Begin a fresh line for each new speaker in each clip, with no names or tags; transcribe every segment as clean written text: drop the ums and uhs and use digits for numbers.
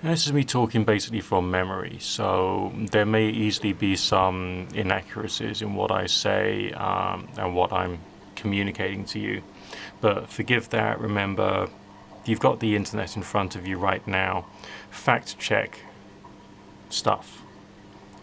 And this is me talking basically from memory, so there may easily be some inaccuracies in what I say and what I'm communicating to you. But forgive that. Remember, you've got the internet in front of you right now. Fact check stuff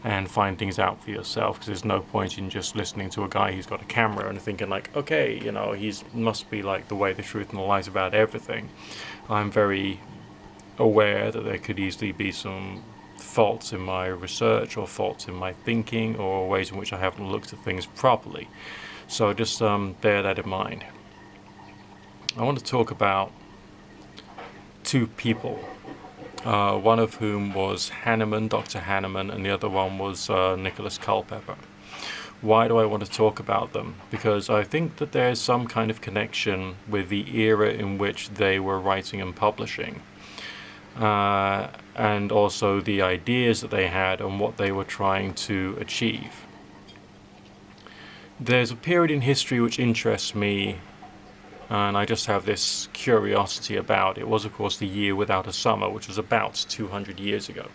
and find things out for yourself, because there's no point in just listening to a guy who's got a camera and thinking like, okay, he's must be like the way, the truth, and the lies about everything. I'm very aware that there could easily be some faults in my research or faults in my thinking or ways in which I haven't looked at things properly. So just bear that in mind. I want to talk about two people, one of whom was Hanneman, Dr. Hanneman, and the other one was Nicholas Culpepper. Why do I want to talk about them? Because I think that there's some kind of connection with the era in which they were writing and publishing, and also the ideas that they had and what they were trying to achieve. There's a period in history which interests me, and I just have this curiosity about. It was, of course, the year without a summer, which was about 200 years ago.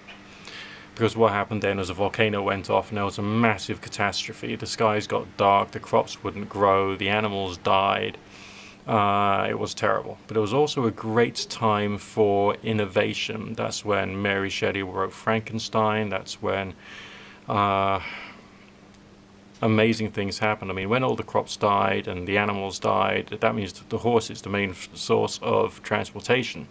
Because what happened then is a volcano went off and there was a massive catastrophe. The skies got dark, the crops wouldn't grow, the animals died. It was terrible. But it was also a great time for innovation. That's when Mary Shelley wrote Frankenstein. That's when amazing things happened. I mean, when all the crops died and the animals died, that means that the horses, the main source of transportation,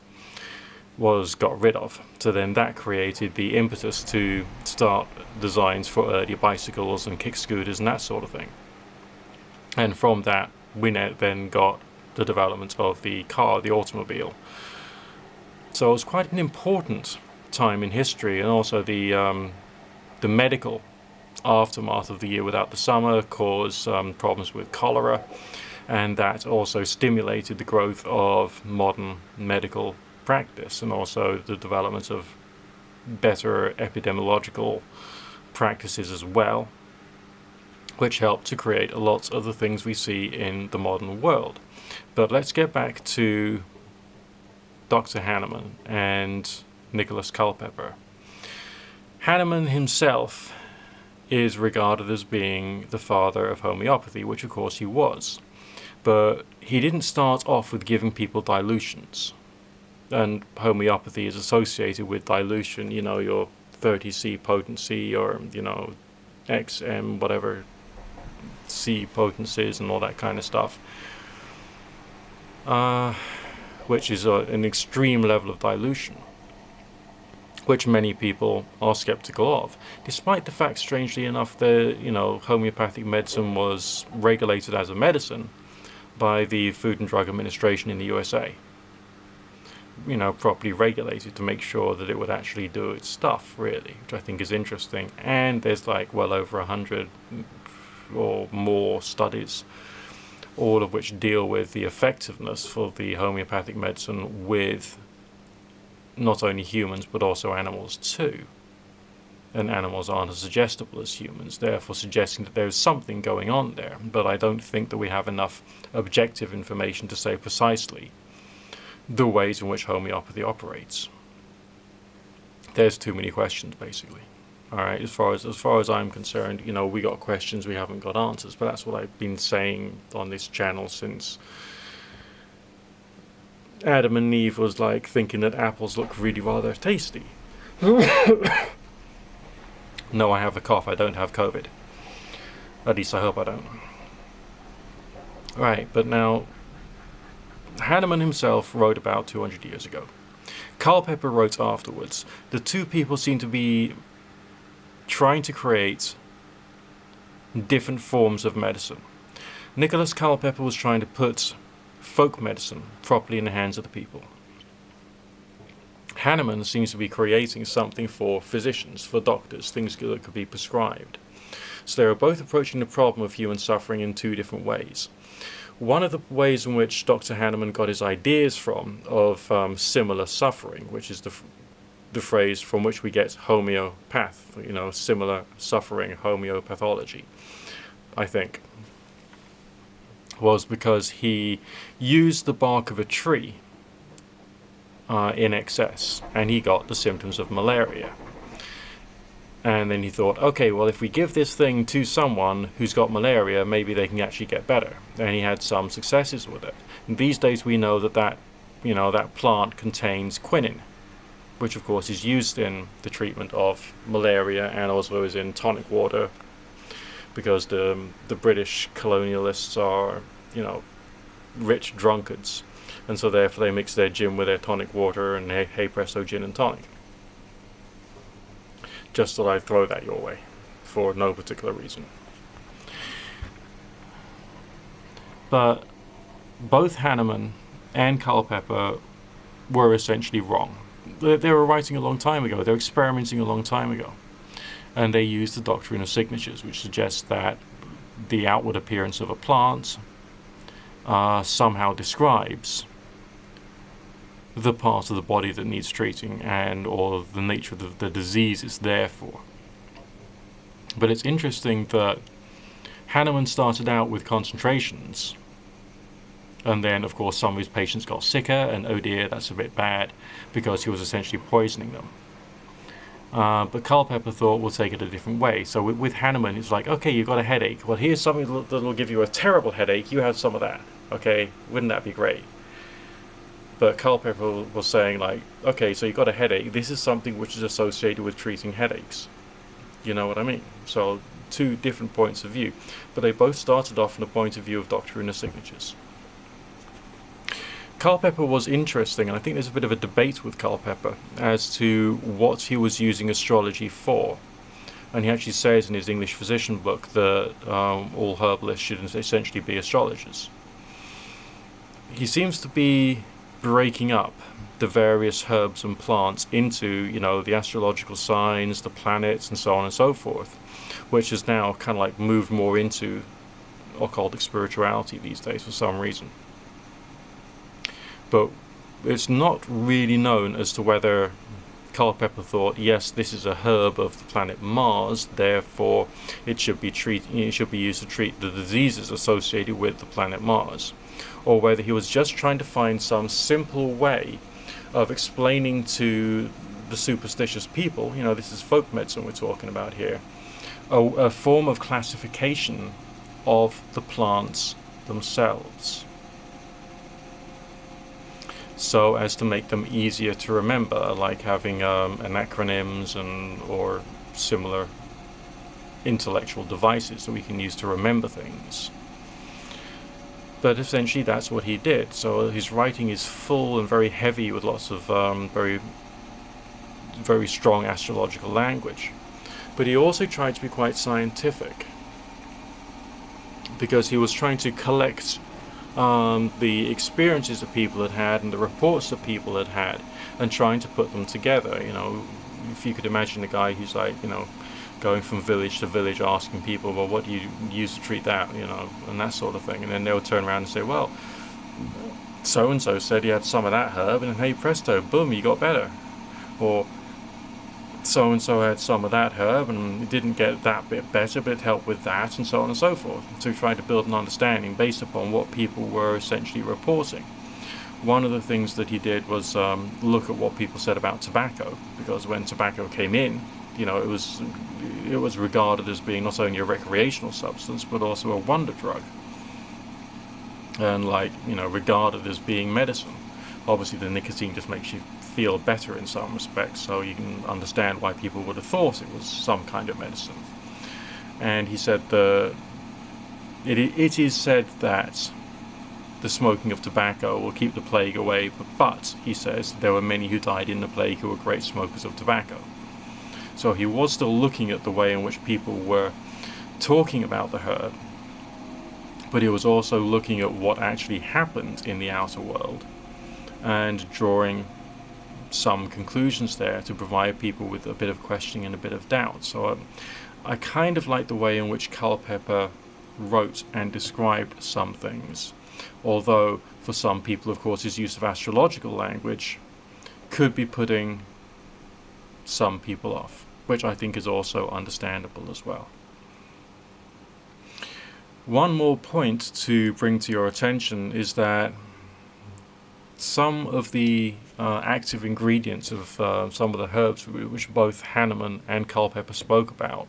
was got rid of. So then that created the impetus to start designs for early bicycles and kick scooters and that sort of thing. And from that, we then got the development of the car, the automobile. So it was quite an important time in history, and also the medical aftermath of the year without the summer caused problems with cholera, and that also stimulated the growth of modern medical practice and also the development of better epidemiological practices as well, which helped to create a lot of the things we see in the modern world. But let's get back to Dr. Hanneman and Nicholas Culpepper. Hanneman himself is regarded as being the father of homeopathy, which of course he was. But he didn't start off with giving people dilutions. And homeopathy is associated with dilution, your 30C potency or, XM, whatever C potencies and all that kind of stuff. Which is an extreme level of dilution, which many people are skeptical of, despite the fact, strangely enough, that homeopathic medicine was regulated as a medicine by the Food and Drug Administration in the USA. Properly regulated to make sure that it would actually do its stuff, really, which I think is interesting. And there's well over 100 or more studies, all of which deal with the effectiveness for the homeopathic medicine with not only humans but also animals too. And animals aren't as suggestible as humans, therefore suggesting that there is something going on there. But I don't think that we have enough objective information to say precisely the ways in which homeopathy operates. There's too many questions, basically. All right, as far as I'm concerned, we got questions, we haven't got answers. But that's what I've been saying on this channel since Adam and Eve was thinking that apples look really rather tasty. No, I have a cough. I don't have COVID. At least I hope I don't. Right, but now Hanneman himself wrote about 200 years ago. Culpepper wrote afterwards. The two people seem to be trying to create different forms of medicine. Nicholas Culpepper was trying to put folk medicine properly in the hands of the people. Hanneman seems to be creating something for physicians, for doctors, things that could be prescribed. So they are both approaching the problem of human suffering in two different ways. One of the ways in which Dr. Hanneman got his ideas from of similar suffering, which is the phrase from which we get homeopath, similar suffering, homeopathology, I think, was because he used the bark of a tree in excess, and he got the symptoms of malaria. And then he thought, okay, well, if we give this thing to someone who's got malaria, maybe they can actually get better. And he had some successes with it. And these days we know that plant contains quinine, which of course is used in the treatment of malaria and also is in tonic water, because the British colonialists are, rich drunkards, and so therefore they mix their gin with their tonic water, and hey presto, gin and tonic. Just thought I'd throw that your way, for no particular reason. But both Hanneman and Culpepper were essentially wrong. They were writing a long time ago, they were experimenting a long time ago, and they used the doctrine of signatures, which suggests that the outward appearance of a plant somehow describes the part of the body that needs treating, or the nature of the disease it's there for. But it's interesting that Hanneman started out with concentrations, and then of course some of his patients got sicker, and oh dear, that's a bit bad, because he was essentially poisoning them. But Culpepper thought, we'll take it a different way. So with Hanneman, it's like, okay, you've got a headache. Well, here's something that'll give you a terrible headache. You have some of that. Okay, wouldn't that be great? But Culpepper was saying, like, okay, so you've got a headache. This is something which is associated with treating headaches. You know what I mean? So two different points of view. But they both started off from the point of view of doctrine of signatures. Culpepper was interesting, and I think there's a bit of a debate with Culpepper as to what he was using astrology for. And he actually says in his English physician book that all herbalists should essentially be astrologers. He seems to be breaking up the various herbs and plants into, the astrological signs, the planets, and so on and so forth, which has now kind of like moved more into occultic spirituality these days for some reason. But it's not really known as to whether Culpepper thought, yes, this is a herb of the planet Mars, therefore it should be used to treat the diseases associated with the planet Mars, or whether he was just trying to find some simple way of explaining to the superstitious people, this is folk medicine we're talking about here, a form of classification of the plants themselves, so as to make them easier to remember, like having acronyms or similar intellectual devices that we can use to remember things. But essentially that's what he did. So his writing is full and very heavy with lots of very, very strong astrological language. But he also tried to be quite scientific, because he was trying to collect the experiences that people had had and the reports that people had had, and trying to put them together. If you could imagine a guy who's like, going from village to village asking people, well, what do you use to treat that, and that sort of thing, and then they'll turn around and say, well, so and so said he had some of that herb, and hey presto, boom, you got better. Or so and so had some of that herb and it didn't get that bit better, but it helped with that, and so on and so forth. So trying to build an understanding based upon what people were essentially reporting. One of the things that he did was look at what people said about tobacco, because when tobacco came in, it was regarded as being not only a recreational substance but also a wonder drug, and regarded as being medicine. Obviously the nicotine just makes you feel better in some respects, so you can understand why people would have thought it was some kind of medicine. And he said it is said that the smoking of tobacco will keep the plague away, but he says there were many who died in the plague who were great smokers of tobacco. So he was still looking at the way in which people were talking about the herb, but he was also looking at what actually happened in the outer world and drawing some conclusions there to provide people with a bit of questioning and a bit of doubt. So I kind of like the way in which Culpepper wrote and described some things, although for some people, of course, his use of astrological language could be putting some people off, which I think is also understandable as well. One more point to bring to your attention is that some of the active ingredients of some of the herbs which both Hanneman and Culpepper spoke about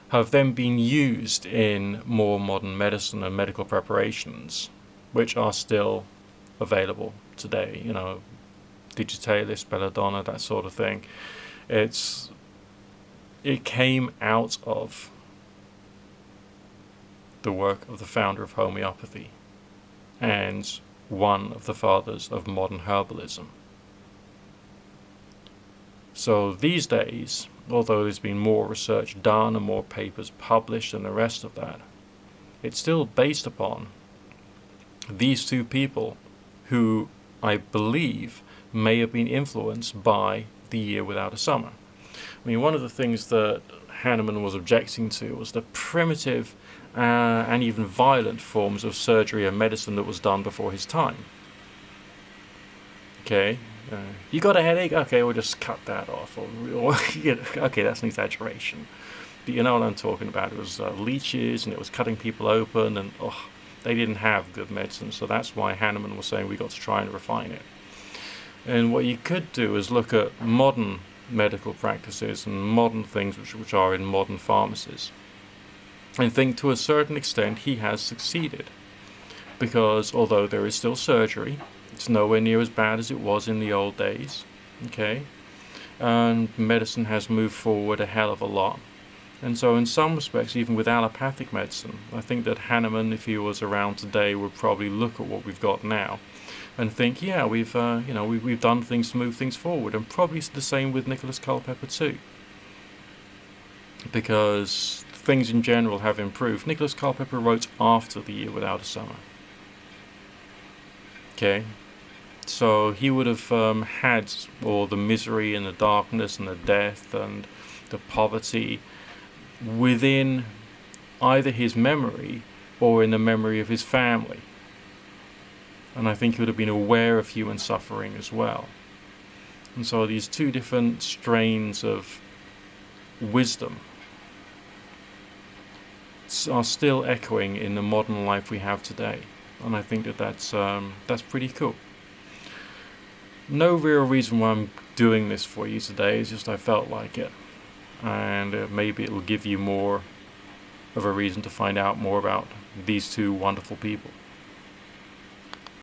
have then been used in more modern medicine and medical preparations, which are still available today. Digitalis, belladonna, that sort of thing. It came out of the work of the founder of homeopathy and one of the fathers of modern herbalism. So these days, although there's been more research done and more papers published and the rest of that, it's still based upon these two people who I believe may have been influenced by The Year Without a Summer. I mean, one of the things that Hanneman was objecting to was the primitive and even violent forms of surgery and medicine that was done before his time. Okay, you got a headache? Okay, we'll just cut that off. Okay, that's an exaggeration. But you know what I'm talking about. It was leeches, and it was cutting people open, and they didn't have good medicine. So that's why Hanneman was saying we got to try and refine it. And what you could do is look at modern medical practices and modern things which are in modern pharmacies, and think to a certain extent he has succeeded, because although there is still surgery, it's nowhere near as bad as it was in the old days, okay, and medicine has moved forward a hell of a lot. And so in some respects, even with allopathic medicine, I think that Hanneman, if he was around today, would probably look at what we've got now and think, yeah, we've done things to move things forward, and probably the same with Nicholas Culpepper too, because things in general have improved. Nicholas Culpepper wrote after The Year Without a Summer. Okay, so he would have had all the misery and the darkness and the death and the poverty within either his memory or in the memory of his family. And I think he would have been aware of human suffering as well. And so these two different strains of wisdom are still echoing in the modern life we have today, and I think that that's pretty cool. No real reason why I'm doing this for you today, it's just I felt like it, and maybe it will give you more of a reason to find out more about these two wonderful people.